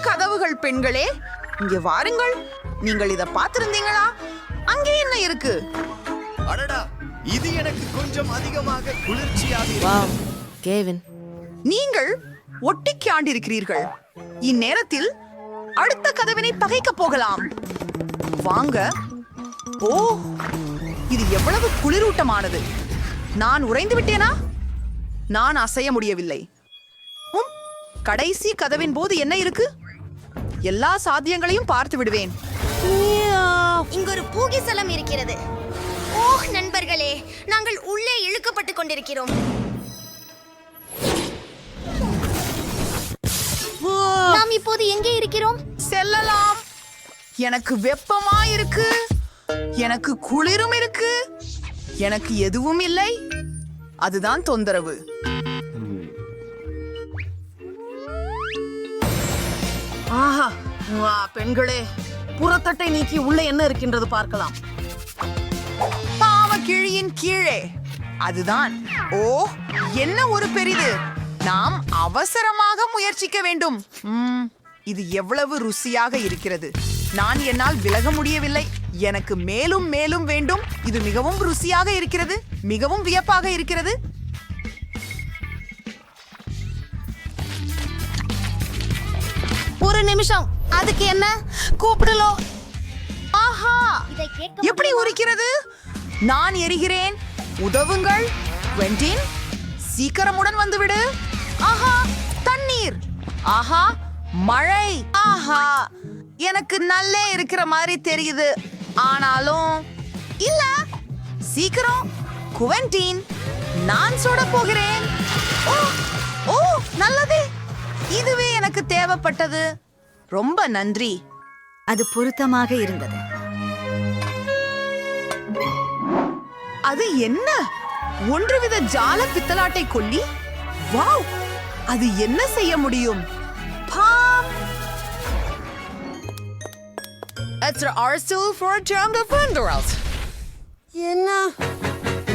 கதவுகள் பெண்களே, இங்கே வாருங்கள். நீங்கள் இத பார்த்திருந்தீங்களா? அங்கே என்ன இருக்கு? அடடா, இது எனக்கு கொஞ்சம் அதிகமாக குளிர்ச்சியாக வாவ், கேவின், நீங்கள் ஒட்டிக்கு ஆண்டிருக்கிறீர்கள். இந்நேரத்தில் அடுத்த கதவினை பகைக்க போகலாம். வாங்க. ஓ, இது எவ்வளவு குளிரூட்டமானது. நான் உறைந்து விட்டேனா? நான் அசைய முடியவில்லை. கடைசி கதவின் போது என்ன இருக்கு? எல்லா சாத்தியங்களையும் பார்த்து விடுவேன். இங்கு ஒரு பூகிசலம் இருக்கிறது. ஓஹ் நண்பர்களே, நாங்கள் உள்ளே இழுக்கப்பட்டுக் கொண்டிருக்கிறோம். நாம் இப்போது எங்கே இருக்கிறோம்? செல்லலாம். எனக்கு வெப்பமா இருக்கு, எனக்கு குளிரும் இருக்கு, எனக்கு எதுவும் இல்லை. அதுதான் தொந்தரவு. ஆஹா, வா பெண்களே, புறத்தட்டை நீக்கி உள்ளே என்ன இருக்கின்றது பார்க்கலாம். பாவக்கிழியின் கீழே அதுதான். ஓ, என்ன ஒரு பெரிது. நாம் அவசரமாக முயற்சிக்க வேண்டும். இது எவ்வளவு ருசியாக இருக்கிறது. நான் என்னால் விலக முடியவில்லை. எனக்கு மேலும் மேலும் வேண்டும். இது மிகவும் ருசியாக இருக்கிறது, மிகவும் வியப்பாக இருக்கிறது. ஒரு நிமிஷம், அதுக்கு என்ன? கூப்பிடலோ? ஆஹா, எப்படி உரிக்கிறது? நான் எரிகிறேன். உதவுங்கள் குவென்டின், சீக்கிரமுடன் வந்துவிடு. ஆஹா, தண்ணீர். ஆஹா, மழை. ஆஹா, எனக்கு நல்லே இருக்கிற மாதிரி தெரியுது. ஆனாலும் இல்ல. சீக்கிரம் குவென்டின், நான் சுட போகிறேன். ஓ ஓ, நல்லது. இதுவே எனக்கு தேவைப்பட்டது. ரொம்ப நன்றி. அது பொருத்தமாக இருந்தது. அது என்ன? ஒன்றுவித ஜால பித்தலாட்டை கொல்லி. வாவ், அது என்ன செய்ய முடியும்? Bomb. It's an arsenal for a term of wonders. என்ன?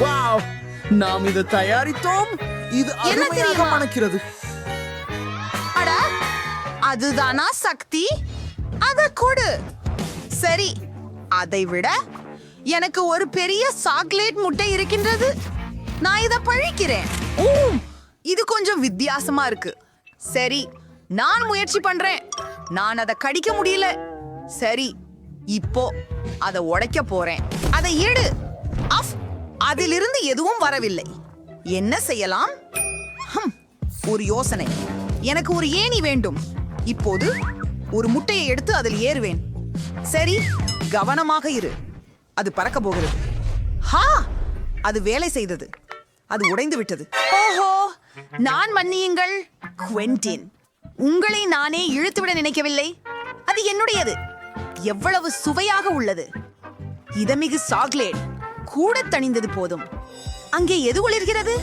வாவ், நாம் இதை தயாரித்தோம். இது என்ன அருமையாக தெரியுமா? மணக்கிறது. அட, அதுதானா சக்தி? அத கொடு. சரி, அதை விட எனக்கு ஒரு பெரிய சாக்லேட் முட்டை இருக்கின்றது. நான் இத பழிக்கிறேன். ஓ, இது கொஞ்சம் வித்தியாசமா இருக்கு. சரி, நான் முயற்சி பண்றேன். நான் அதை கடிக்க முடியல. சரி, இப்போ அதை உடைக்க போறேன். அதை எடு. அஃப், அதிலிருந்து எதுவும் வரவில்லை. என்ன செய்யலாம்? ஒரு யோசனை. எனக்கு ஒரு ஏணி வேண்டும். இப்போது ஒரு முட்டையை எடுத்து அதில் ஏறுவேன். சரி, கவனமாக இரு. அது பறக்க போகிறது. ஹா, அது வேலை செய்தது. அது உடைந்து விட்டது. ஓஹோ, நான் மன்னியுங்கள் குவென்டின். உங்களை நானே இழுத்துவிட நினைக்கவில்லை. அது என்னுடையது. எவ்வளவு சுவையாக உள்ளது. இதமிகு சாக்லேட் கூட தணிந்தது போதும். அங்கே எது ஒளிர்கிறது?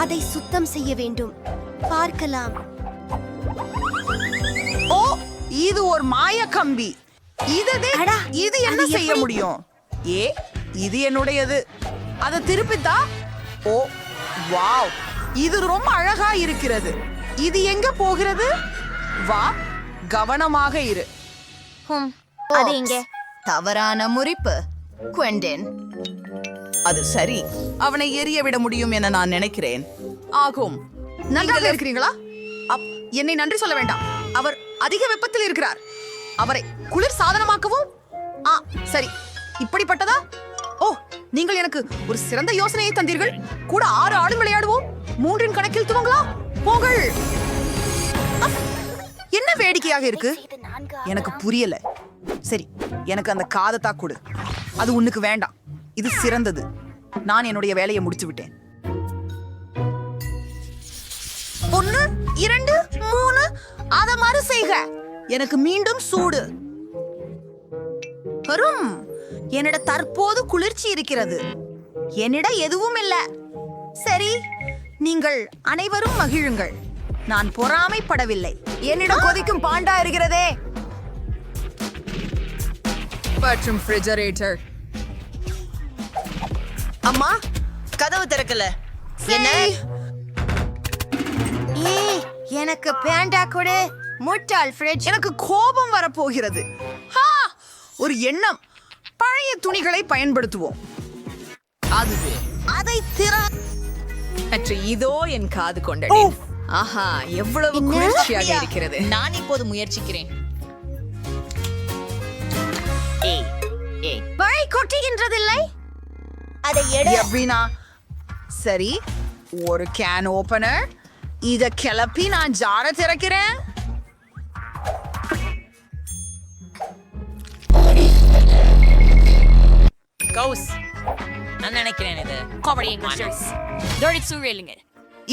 அதை சுத்தம் செய்ய வேண்டும். பார்க்கலாம். ஓ, இது ஒரு மாய கம்பி. அடா, இது என்ன அது செய்ய எப்படி? முடியும்? ஏ, இது என்னுடையது. அதை திருப்பித்தா. ஓ, வாவ், இது ரொம்ப அழகா இருக்கிறது. இது எங்க போகிறது? வா, கவனமாக இரு. அது எங்கே? தவறான முறிப்பு குவென்டின். அது சரி, அவனை எரிய விட முடியும் என நான் நினைக்கிறேன். ஆகும். நன்றாக இருக்கிறீங்களா? என்னை நன்றி சொல்ல வேண்டாம். அவர் அதிக வெப்பத்தில் இருக்கிறார். அவரை குளிர் சாதனமாக்கவும். சரி, இப்படிப்பட்டதா? ஓ, நீங்கள் எனக்கு ஒரு சிறந்த யோசனையை தந்தீர்கள். கூட 6 ஆடும் விளையாடுவோம். 3 கணக்கில் துவங்கலாம். போங்கள். என்ன வேடிக்கையாக இருக்கு? எனக்கு புரியல. சரி, எனக்கு அந்த காதத்தா கொடு. அது உனக்கு வேண்டாம். இது சிறந்தது. நான் என்னுடைய வேலையை முடிச்சு விட்டேன். 1 2 3 அத மறு செய்க. எனக்கு மீண்டும் சூடு. வரும். என்னிட தற்போது குளிர்ச்சி இருக்கிறது. என்னிட எதுவும் இல்ல. சரி, நீங்கள் அனைவரும் மகிழுங்கள். நான் பொறாமைப்படவில்லை. என்னிடம் கொதிக்கும் பாண்டா இருக்கிறதே. மற்றும் ரெஃப்ரிஜரேட்டர். அம்மா, கதவு திறக்கல. என்ன? ஏய், எனக்கு பேண்டா கொடு. முட்டாள் ஃப்ரிட்ஜ். எனக்கு கோபம் வரப்போகிறது. ஒரு எண்ணம். பழைய துணிகளை பயன்படுத்துவோம். அதுவே அதை இதோ என் காது கொண்டேன். ஆஹா, எவ்வளவு குளிர்ச்சியாக இருக்கிறது. நான் இப்போது முயற்சிக்கிறேன். மழை கொட்டுகின்றதில்லை. அதை எடு. எப்படின்னா சரி, ஒரு கேன் ஓபனர். இத கிளப்பி நான் ஜார திறக்கிறேன். கௌஸ், நான் நினைக்கிறேன் இது கோபடி மாஸ்டர்ஸ் டோரி சூரியலுங்க.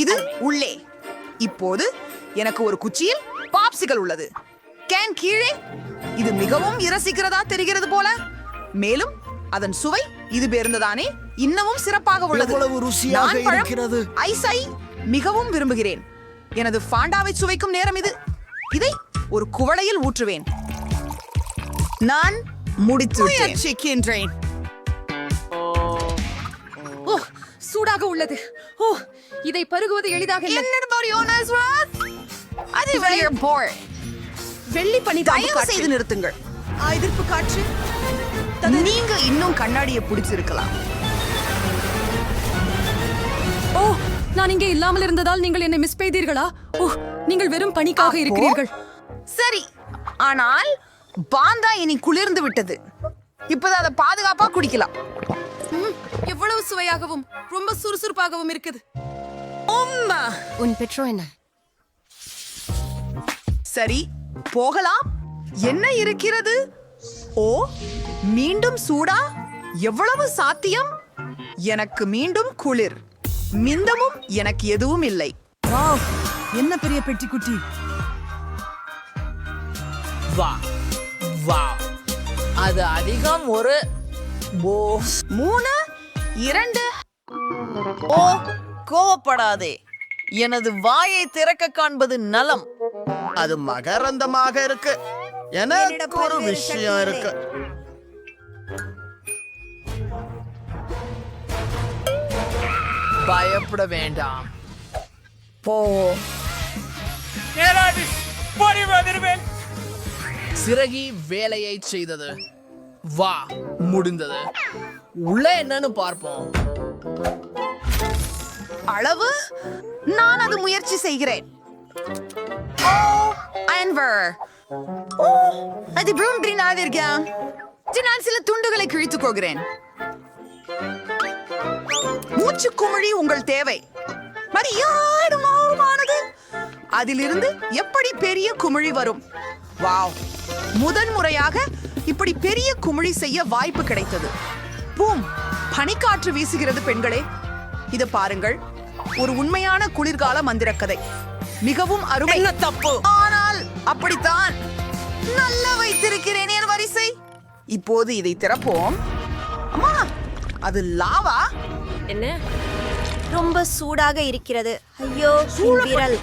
இது உள்ளே. இப்போது எனக்கு ஒரு குச்சியில் பாப்சிகள் உள்ளது. கேன் கீழே. இது மிகவும் இரசிக்கிறதா தெரிகிறது போல. மேலும் அதன் சுவை இது பேர்ந்ததானே இன்னமும் சிறப்பாக உள்ளது. எவ்வளவு ருசியாக நான் பழம், இருக்கிறது. ஐஸை மிகவும் விரும்புகிறேன். எனது ஃபாண்டாவை சுவைக்கும் நேரம் இது. இதை ஒரு குவளையில் ஊற்றுவேன். நான் முடித்து முயற்சிக்கின்றேன். ஓ, சூடாக உள்ளது. ஓ, இதை பருகுவது எளிதாக இல்லை. வெள்ளி பனி தயவு செய்து நிறுத்துங்கள். எதிர்ப்பு காற்று. நீங்க இன்னும் கண்ணாடியை பிடிச்சிருக்கலாம். ஓ, நான் இங்கே இல்லாமல் இருந்ததால் நீங்கள் என்னை மிஸ் செய்தீர்களா? ஓ, நீங்கள் வெறும் பனிக்காக இருக்கிறீர்கள். சரி, ஆனால் பாந்தா இனி குளிர்ந்து விட்டது. இப்போதான் அதை பாதுகாப்பா குடிக்கலாம். எவ்வளவு சுவையாகவும் ரொம்ப சுறுசுறுப்பாகவும் இருக்குது. உன் பெற்றோர் என்ன? சரி, போகலாம். என்ன இருக்கிறது? ஓ, மீண்டும் சூடா? எவ்வளவு சாத்தியம்? எனக்கு மீண்டும் குளிர். மிந்தமும் எனக்கு எதுவும் இல்லை. என்ன பெரிய பெட்டிக்குட்டி. வா வா, அது அதிகம். ஒரு 3, 2. ஓ, கோவப்படாதே. எனது வாயை திறக்க காண்பது நலம். அது மகரந்தமாக இருக்கு. எனக்கு ஒரு விஷயம் இருக்கு. பயப்பட வேண்டாம். போ. சிறகி வேலையை செய்தது. வா, முடிந்தது. உள்ள என்னன்னு பார்ப்போம். அளவு. நான் அது முயற்சி செய்கிறேன். ஓ, அன்வர். ஓ, அது ப்ரூன்ட்ரினாதிருக்கேன். நான் சில துண்டுகளை கிழித்துக் கொள்கிறேன். மூச்சு குமிழி உங்கள் தேவை. மரியாதமானது. அதிலிருந்து எப்படி பெரிய குமிழி வரும்? வாவ், முதன்முறையாக இப்படி பெரிய குமிழி செய்ய வாய்ப்பு கிடைத்தது. பூம், பனிக்காற்று வீசுகிறது பெண்களே. இதை பாருங்கள். ஒரு உண்மையான குளிர்கால மந்திரக்கதை. மிகவும் அருமை. தப்பு. ஆனால் அப்படித்தான். நல்லா வைத்திருக்கிறேன் என் வரிசை. இப்போது இதை திறப்போம். அம்மா, அது லாவா? என்ன? ரொம்ப சூடாக இருக்கிறது. ஐயோ, என் விரல்.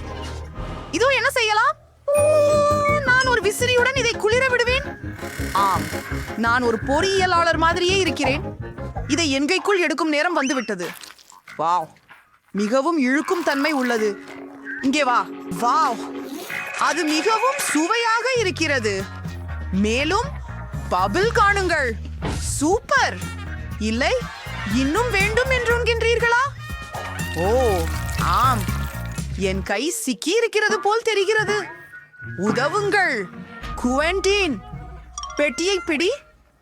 இதோ என்ன செய்யலாம்? நான் ஒரு விசிறியுடன் இதை குளிர விடுவேன். ஆம், நான் ஒரு பொறியியலாளர் மாதிரியே இருக்கிறேன். இதை என் கைக்குள் எடுக்கும் நேரம் வந்துவிட்டது. வாவ், மிகவும் இழுக்கும் தன்மை உள்ளது. இங்கே வா. வாவ், அது மிகவும் சுவையாக இருக்கிறது. மேலும் பபிள் காணுங்கள். சூப்பர். இல்லை, இன்னும் வேண்டும் என்றுங்கின்றீர்களா? ஓ, ஆம், என் கை சிக்கி இருக்கிறது போல் தெரிகிறது. உதவுங்கள் குவென்டின். பெட்டியை பிடி.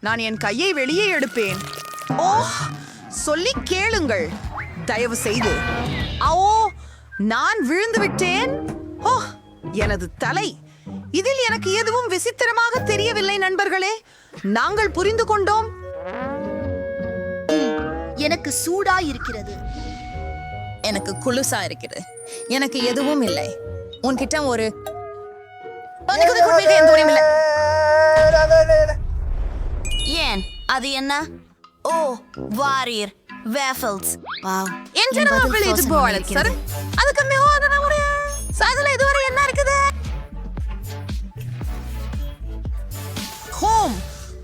நான் என் கையை வெளியே எடுப்பேன். ஓ, சொல்லி கேளுங்கள் தயவு செய்து. ஓ, நான் விழுந்து விட்டேன். ஓ, எனது தலை. இதில் எனக்கு எதுவும் விசித்திரமாக தெரியவில்லை நண்பர்களே. நாங்கள் புரிந்து கொண்டோம். எனக்கு சூடா இருக்கிறது. எனக்கு குளுசா இருக்குது. எனக்கு எதுவும் இல்லை. உன்கிட்ட ஒரு ஏன் அது என்ன? ஓ, வாரியர் வேஃபல்ஸ். வாவ், இது போல சார். அதுக்கு மிகவும் ஒரு சாதல இதுவரை என்ன இருக்குது? ஹோம்,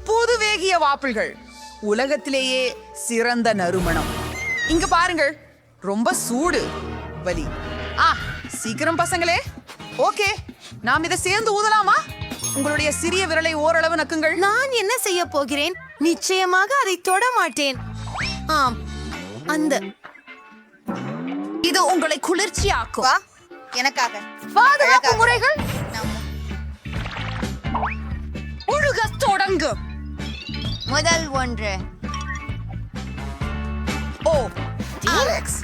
புது வேகிய வாப்பிள்கள். உலகத்திலேயே சிறந்த நறுமணம். இங்க பாருங்கள், ரொம்ப சூடு. வலி. சீக்கிரம் பசங்களே. ஓகே, நாம் இதை சேர்ந்து ஊதலாமா? உங்களுடைய சிறிய விரலை ஓரளவு நக்குங்கள். நான் என்ன செய்ய போகிறேன்? நிச்சயமாக அதை தொட மாட்டேன். ஆம், அந்த இது உங்களை குளிர்ச்சியாக்கும். எனக்காக பாதுகாப்பு முறைகள் ஒழுக தொடங்கு. முதல் ஒன்று. ஓ, அலெக்ஸ்,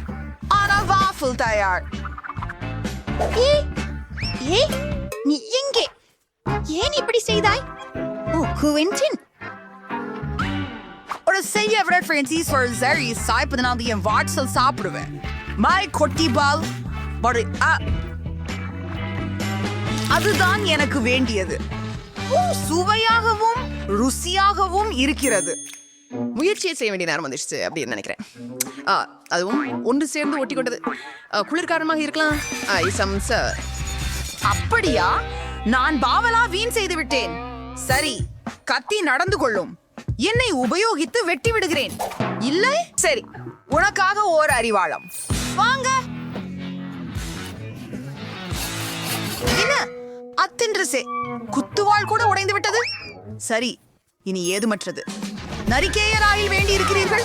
ஆனா வாஃபிள் தயார். நீ எங்கே? ஏன் இப்படி செய்தாய்? ஓ, குவிண்டின். ஒரு செய்ய விட பிரான்சிஸ் ஒரு சரி சாய்ப்பதனால் என் வாட்ஸில் சாப்பிடுவேன். மை கொட்டி பால் ஒரு அதுதான் எனக்கு வேண்டியது. சுவையாகவும் ருசியாகவும் இருக்கிறது. முயற்சியை செய்ய வேண்டிய நேரம் வந்துடுச்சு அப்படின்னு நினைக்கிறேன். அதுவும் ஒன்று சேர்ந்து ஒட்டி கொண்டது. குளிர்காரமாக இருக்கலாம். சார், அப்படியா? நான் பாவலா வீண் செய்து விட்டேன். சரி, கத்தி நடந்து கொள்ளும். என்னை உபயோகித்து வெட்டி விடுகிறேன். இல்லை, சரி, உனக்காக ஓர் அறிவாளம். வாங்க. என்ன அத்தின்றசே, குத்துவாள் கூட உடைந்து விட்டது. சரி, இனி ஏதுமற்றது. நரிக்கேயராயில் வேண்டி இருக்கிறீர்கள்.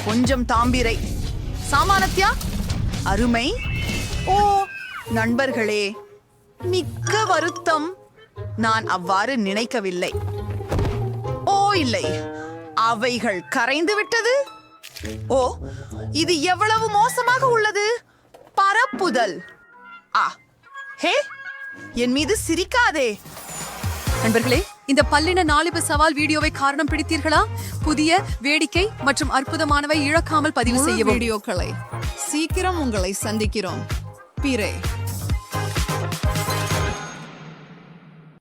கொஞ்சம் தாம்பிரை சாமானத்யா. அருமை. ஓ நண்பர்களே, மிக்க வருத்தம். நான் அவ்வாறு நினைக்கவில்லை. ஓ இல்லை, அவைகள் கரைந்து விட்டது. ஓ, இது எவ்வளவு மோசமாக உள்ளது. பரப்புதல். ஹே, என் மீது சிரிக்காதே. நண்பர்களே, இந்த பல்லின 4 சவால் வீடியோவை காரணம் பிடித்தீர்களா? புதிய வேடிக்கை மற்றும் அற்புதமானவை இழக்காமல் பதிவு செய்யவும். வீடியோக்களை சீக்கிரம் உங்களை சந்திக்கிறோம். பிறை.